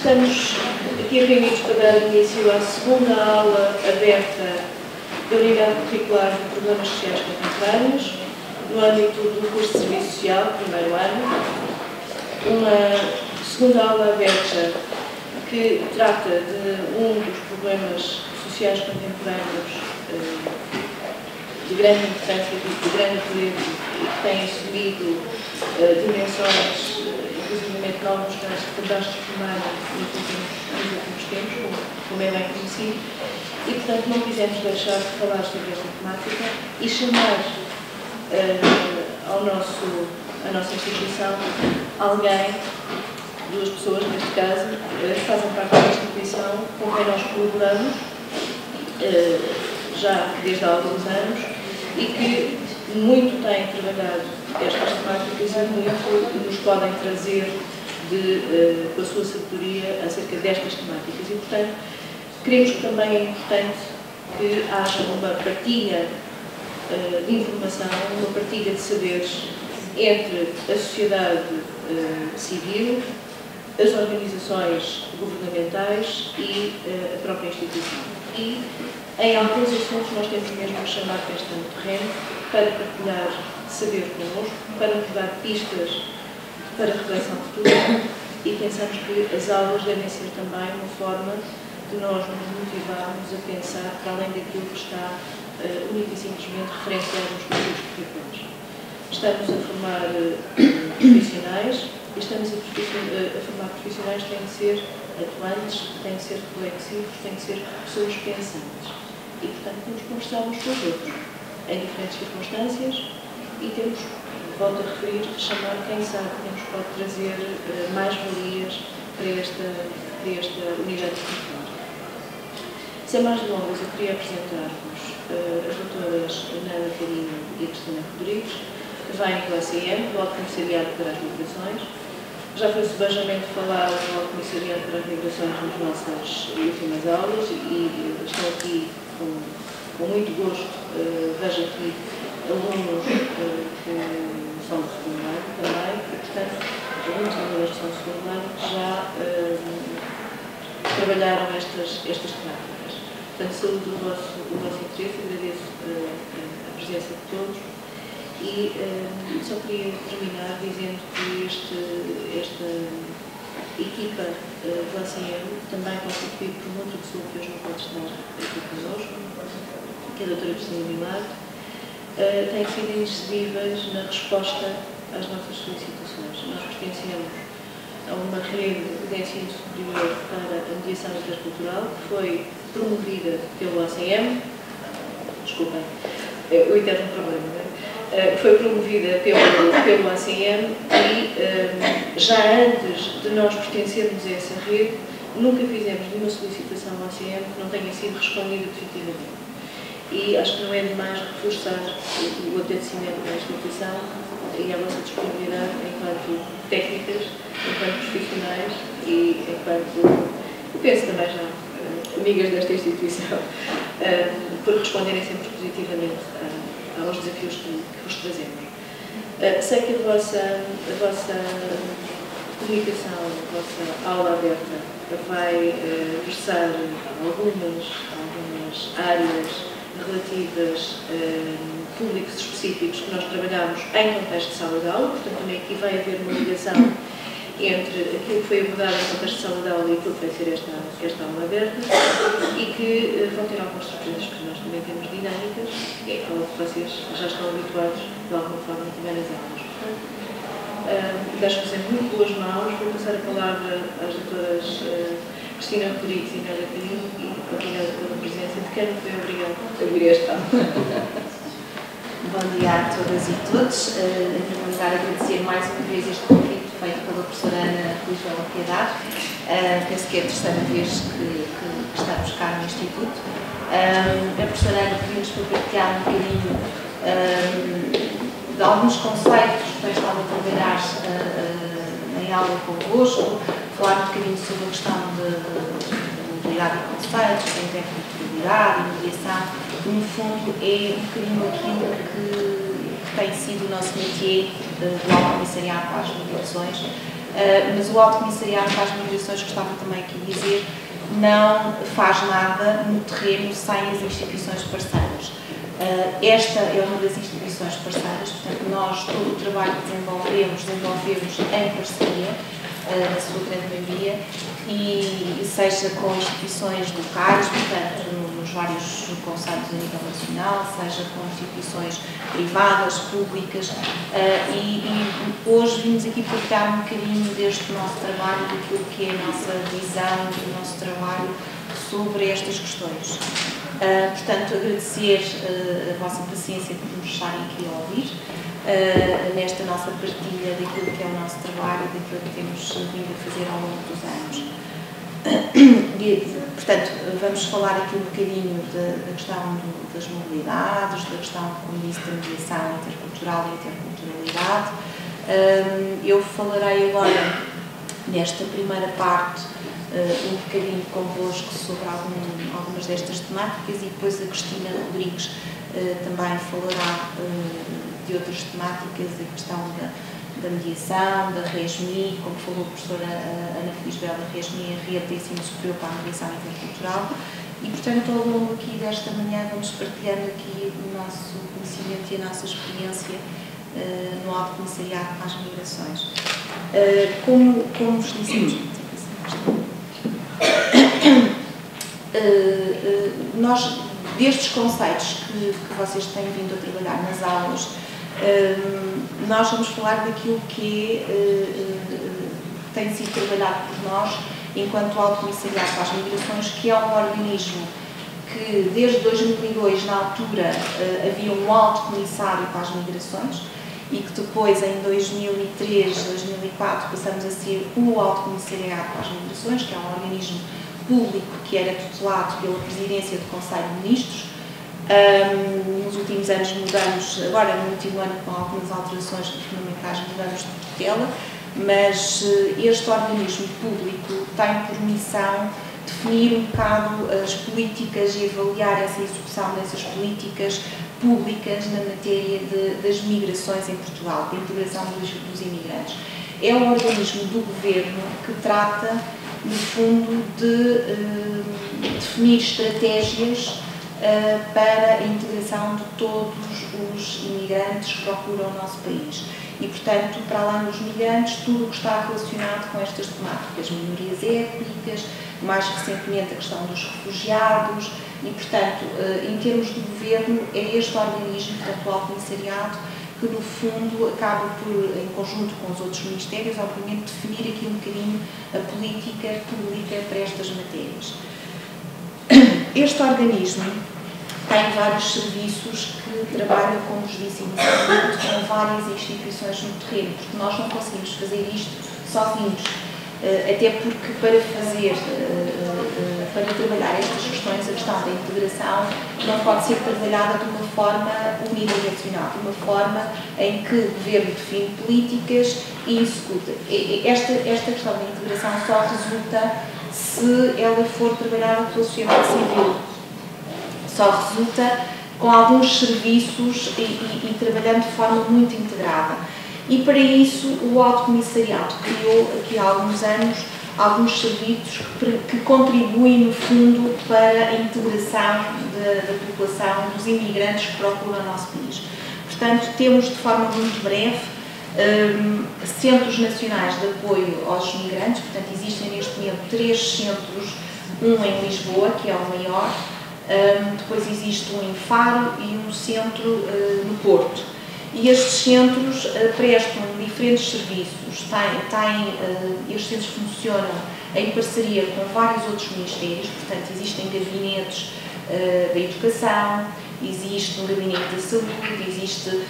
Estamos aqui reunidos para dar início à segunda aula aberta da Unidade Curricular de Problemas Sociais Contemporâneos, no âmbito do curso de Serviço Social, primeiro ano. Uma segunda aula aberta que trata de um dos problemas sociais contemporâneos de grande importância e de grande natureza e que tem assumido dimensões, inclusive novos casos de catástrofe humana nos últimos tempos, como é bem conhecido, e portanto não quisemos deixar de falar sobre esta temática e chamar à nossa instituição alguém, duas pessoas neste caso, que fazem parte da instituição com quem nós colaboramos já desde há alguns anos e que muito têm trabalhado estas temáticas e muito nos podem trazer com a sua sabedoria acerca destas temáticas. E, portanto, queremos que também é importante que haja uma partilha de informação, uma partilha de saberes entre a sociedade civil, as organizações governamentais e a própria instituição. E, em alguns assuntos, nós temos mesmo que chamar questão de terreno para partilhar saber connosco, para nos dar pistas para a reflexão futura e pensamos que as aulas devem ser também uma forma de nós nos motivarmos a pensar para além daquilo que está única e simplesmente referenciado nos conteúdos curriculares. Estamos a formar profissionais e estamos a formar profissionais que têm que ser atuantes, têm que ser reflexivos, têm que ser pessoas pensantes. E, portanto, temos que conversar uns com os outros, em diferentes circunstâncias, e temos, volto a referir, chamar quem sabe que nos pode trazer mais valias para esta unidade curricular. Sem mais delongas, eu queria apresentar-vos as doutoras Nada Carinho e Cristina Rodrigues, que vêm do ACM, do Alto Comissariado para as Migrações. Já foi subejamente falado do Alto Comissariado para as Migrações nas nossas últimas aulas e estou aqui com muito gosto. Vejo aqui alunos que são de segundo ano também, e, portanto, alunos e alunas que são de segundo ano que já trabalharam estas temáticas. Portanto, saúdo o vosso interesse, agradeço a presença de todos e só queria terminar dizendo que esta equipa do ACM, também constituída por uma outra pessoa que hoje não pode estar aqui connosco, que é a doutora Cristina Milagre, têm sido indecisivas na resposta às nossas solicitações. Nós pertencemos a uma rede de ensino superior para a mediação intercultural que foi promovida pelo ACM, desculpem, o eterno problema, não é? Foi promovida pelo ACM e já antes de nós pertencermos a essa rede, nunca fizemos nenhuma solicitação ao ACM que não tenha sido respondida definitivamente. E acho que não é demais reforçar o agradecimento da instituição e a vossa disponibilidade enquanto técnicas, enquanto profissionais e enquanto, eu penso também já, amigas desta instituição, por responderem sempre positivamente aos desafios que vos trazemos. Sei que a vossa comunicação, a vossa aula aberta vai versar algumas áreas relativas a públicos específicos que nós trabalhamos em contexto de sala de aula, portanto também aqui vai haver uma ligação entre aquilo que foi abordado em contexto de sala de aula e aquilo que vai ser esta aula aberta e que vão ter algumas surpresas, porque nós também temos dinâmicas, é algo que vocês já estão habituados de alguma forma também nas aulas. Deixo-vos em muito boas mãos, vou passar a palavra às doutoras Cristina Rodrigues e Nada Carinho e obrigada pela presença de quem não foi obrigado a vir esta aula. Bom dia a todas e todos. Em primeiro lugar, agradecer mais uma vez este convite feito pela professora Ana Lisboa Piedade. Penso que é a terceira vez que estamos cá no Instituto. A professora Ana pediu-nos para partilhar um bocadinho de alguns conceitos que tem estado a trabalhar em aula convosco, falar um bocadinho sobre a questão de mobilidade e conceitos, da interculturalidade e mediação. No fundo, é um bocadinho aquilo que tem sido o nosso métier do Alto Comissariado para as Migrações, mas o Alto Comissariado para as Migrações, gostava também aqui de dizer, não faz nada no terreno sem as instituições parceiras. Esta é uma das instituições parceiras, portanto, nós todo o trabalho que desenvolvemos em parceria, na sua grande maioria, e seja com instituições locais, portanto, nos vários conselhos a nível nacional, seja com instituições privadas, públicas, e hoje vimos aqui partilhar um bocadinho deste nosso trabalho, daquilo que é a nossa visão do nosso trabalho sobre estas questões. Portanto, agradecer a vossa paciência por nos estarem aqui a ouvir, nesta nossa partilha daquilo que é o nosso trabalho, daquilo que temos vindo a fazer ao longo dos anos. Portanto, vamos falar aqui um bocadinho da questão das mobilidades, da questão, como disse, da mediação intercultural e interculturalidade. Eu falarei agora, nesta primeira parte, um bocadinho convosco sobre algumas destas temáticas, e depois a Cristina Rodrigues também falará de outras temáticas, a questão da mediação, da RESMI, como falou a professora Ana Felisbel, a RESMI, a Rede de Ensino Superior para a Mediação Intercultural, e portanto ao longo aqui desta manhã vamos partilhando aqui o nosso conhecimento e a nossa experiência no Alto Comissariado para as Migrações. Como vos dissemos, nós, destes conceitos que vocês têm vindo a trabalhar nas aulas, nós vamos falar daquilo que tem sido trabalhado por nós enquanto Alto Comissariado para as Migrações, que é um organismo que desde 2002, na altura, havia um Alto Comissário para as Migrações, e que depois, em 2003, 2004, passamos a ser o Alto Comissariado para as Migrações, que é um organismo público que era tutelado pela Presidência do Conselho de Ministros. Nos últimos anos mudamos, agora no último ano com algumas alterações fundamentais mudamos de tutela, mas este organismo público tem por missão definir um bocado as políticas e avaliar essa execução dessas políticas públicas na matéria das migrações em Portugal, da integração dos imigrantes. É um organismo do Governo que trata, no fundo, de definir estratégias para a integração de todos os imigrantes que procuram o nosso país. E, portanto, para além dos migrantes, tudo o que está relacionado com estas temáticas, minorias étnicas, mais recentemente a questão dos refugiados, e, portanto, em termos de governo, é este organismo, portanto, o Alto Comissariado, que no fundo acaba por, em conjunto com os outros ministérios, obviamente, definir aqui um bocadinho a política pública para estas matérias. Este organismo tem vários serviços que trabalham, como vos disse inicialmente, com várias instituições no terreno, porque nós não conseguimos fazer isto sozinhos, até porque para trabalhar estas questões, a questão da integração não pode ser trabalhada de uma forma unidirecional, de uma forma em que o Governo define políticas e executa. Esta questão da integração só resulta se ela for trabalhada pela sociedade civil, só resulta com alguns serviços e trabalhando de forma muito integrada. E para isso o Alto Comissariado criou aqui há alguns anos alguns serviços que contribuem no fundo para a integração da população, dos imigrantes que procuram o nosso país. Portanto, temos de forma muito breve centros nacionais de apoio aos migrantes, portanto existem neste momento 3 centros, um em Lisboa, que é o maior, depois existe um em Faro e um centro no Porto. E estes centros prestam diferentes serviços, estes centros funcionam em parceria com vários outros ministérios, portanto existem gabinetes da educação, existe um gabinete da saúde, existe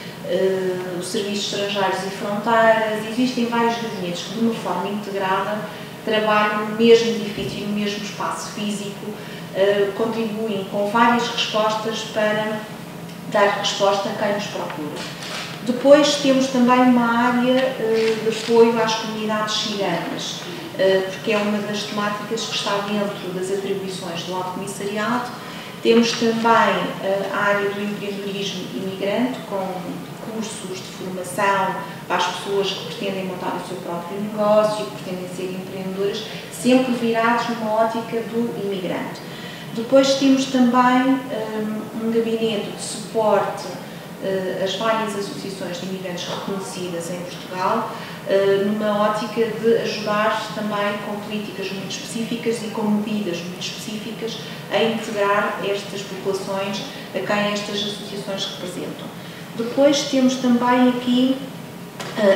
o Serviço de Estrangeiros e Fronteiras, existem vários gabinetes que de uma forma integrada trabalham no mesmo edifício, no mesmo espaço físico, contribuem com várias respostas para dar resposta a quem nos procura. Depois temos também uma área de apoio às comunidades ciganas, porque é uma das temáticas que está dentro das atribuições do Alto Comissariado. Temos também a área do empreendedorismo imigrante, com cursos de formação para as pessoas que pretendem montar o seu próprio negócio, que pretendem ser empreendedoras, sempre virados numa ótica do imigrante. Depois temos também um gabinete de suporte às várias associações de imigrantes reconhecidas em Portugal, numa ótica de ajudar também com políticas muito específicas e com medidas muito específicas a integrar estas populações a quem estas associações representam. Depois temos também aqui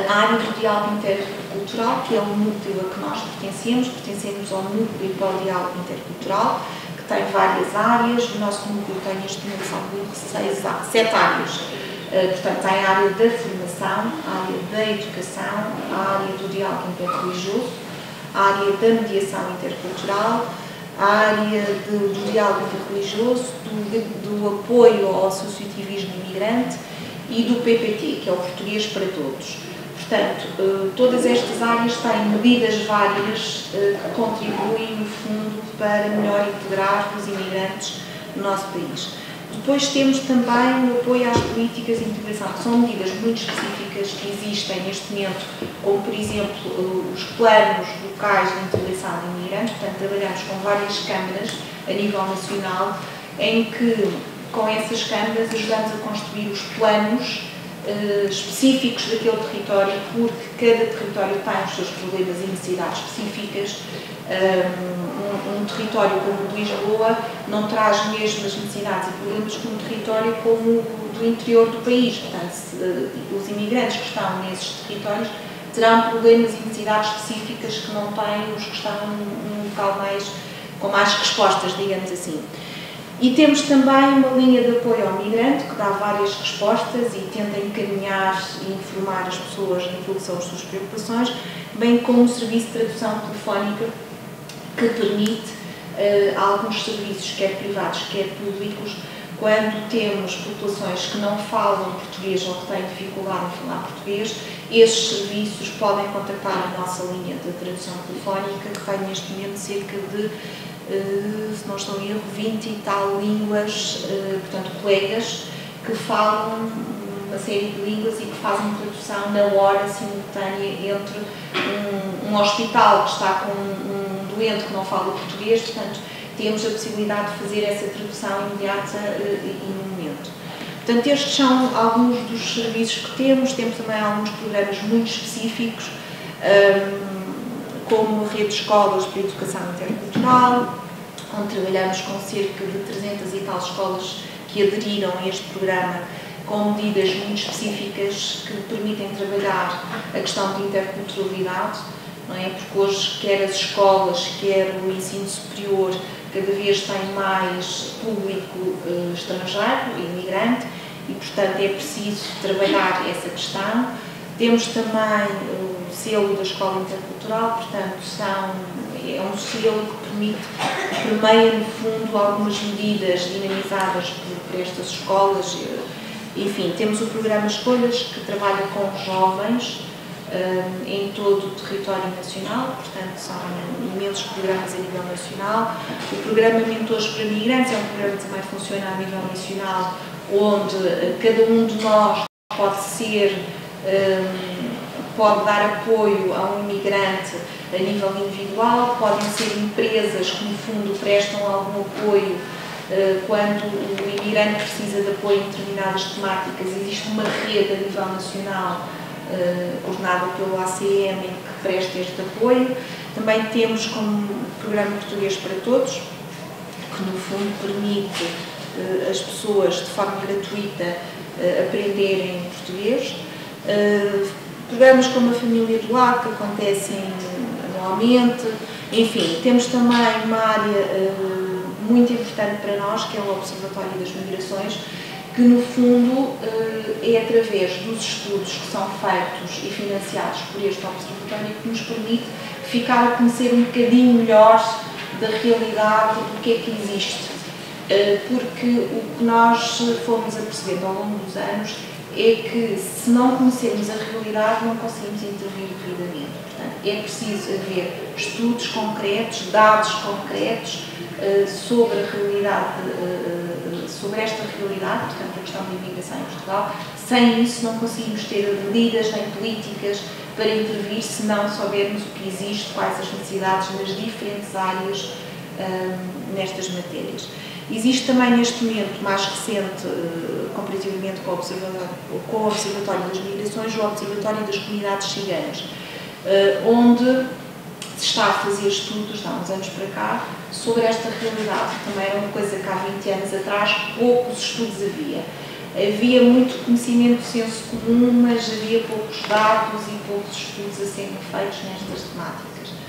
a área do diálogo intercultural, que é o núcleo a que nós pertencemos ao núcleo para o diálogo intercultural, que tem várias áreas. O nosso núcleo tem neste momento 7 áreas. Portanto, tem a área da formação, a área da educação, a área do diálogo interreligioso, a área da mediação intercultural, a área do diálogo interreligioso, do apoio ao associativismo imigrante e do PPT, que é o Português para Todos. Portanto, todas estas áreas têm medidas várias que contribuem, no fundo, para melhor integrar os imigrantes no nosso país. Depois temos também o apoio às políticas de integração, que são medidas muito específicas que existem neste momento, como, por exemplo, os planos locais de integração de imigrantes. Portanto, trabalhamos com várias câmaras a nível nacional, em que, com essas câmaras, ajudamos a construir os planos específicos daquele território, porque cada território tem os seus problemas e necessidades específicas. Um território como o de Lisboa não traz as mesmas necessidades e problemas que um território como o do interior do país. Portanto, os imigrantes que estão nesses territórios terão problemas e necessidades específicas que não têm os que estão num local com mais respostas, digamos assim. E temos também uma linha de apoio ao migrante, que dá várias respostas e tenta encaminhar e informar as pessoas naquilo que são as suas preocupações, bem como um serviço de tradução telefónica que permite alguns serviços, quer privados, quer públicos, quando temos populações que não falam português ou que têm dificuldade em falar português. Esses serviços podem contactar a nossa linha de tradução telefónica, que tem neste momento cerca de, se não estou em erro, 20 e tal línguas, portanto, colegas que falam uma série de línguas e que fazem tradução na hora simultânea entre um hospital que está com um doente que não fala português. Portanto, temos a possibilidade de fazer essa tradução imediata e no momento. Portanto, estes são alguns dos serviços que temos. Temos também alguns programas muito específicos, como a rede de escolas para a educação intercultural, onde trabalhamos com cerca de 300 e tal escolas que aderiram a este programa, com medidas muito específicas que permitem trabalhar a questão de interculturalidade, não é? Porque hoje, quer as escolas, quer o ensino superior, cada vez tem mais público estrangeiro, imigrante, e, portanto, é preciso trabalhar essa questão. Temos também o selo da Escola Intercultural, portanto, é um selo que permeia, no fundo, algumas medidas dinamizadas por estas escolas. Enfim, temos o programa Escolhas, que trabalha com jovens em todo o território nacional, portanto, são imensos programas a nível nacional. O programa Mentores para Migrantes é um programa que também funciona a nível nacional, onde cada um de nós pode dar apoio a um imigrante a nível individual, podem ser empresas que, no fundo, prestam algum apoio quando o imigrante precisa de apoio em determinadas temáticas. Existe uma rede a nível nacional coordenada pelo ACM que presta este apoio. Também temos como programa Português para Todos, que no fundo permite as pessoas de forma gratuita aprenderem português. Programas como a Família do Lar, que acontecem anualmente. Enfim, temos também uma área muito importante para nós, que é o Observatório das Migrações, que no fundo é através dos estudos que são feitos e financiados por este Observatório que nos permite ficar a conhecer um bocadinho melhor da realidade do que é que existe. Porque o que nós fomos apercebendo ao longo dos anos é que, se não conhecermos a realidade, não conseguimos intervir devidamente. Portanto, é preciso haver estudos concretos, dados concretos sobre a realidade sobre esta realidade, portanto, a questão da imigração em Portugal. Sem isso não conseguimos ter medidas nem políticas para intervir se não soubermos o que existe, quais as necessidades nas diferentes áreas nestas matérias. Existe também neste momento, mais recente, comparativamente com o Observatório das Migrações, o Observatório das Comunidades Ciganas, onde se está a fazer estudos, há uns anos para cá, sobre esta realidade. Também era uma coisa que há 20 anos atrás poucos estudos havia. Havia muito conhecimento, senso comum, mas havia poucos dados e poucos estudos a serem feitos nestas temáticas.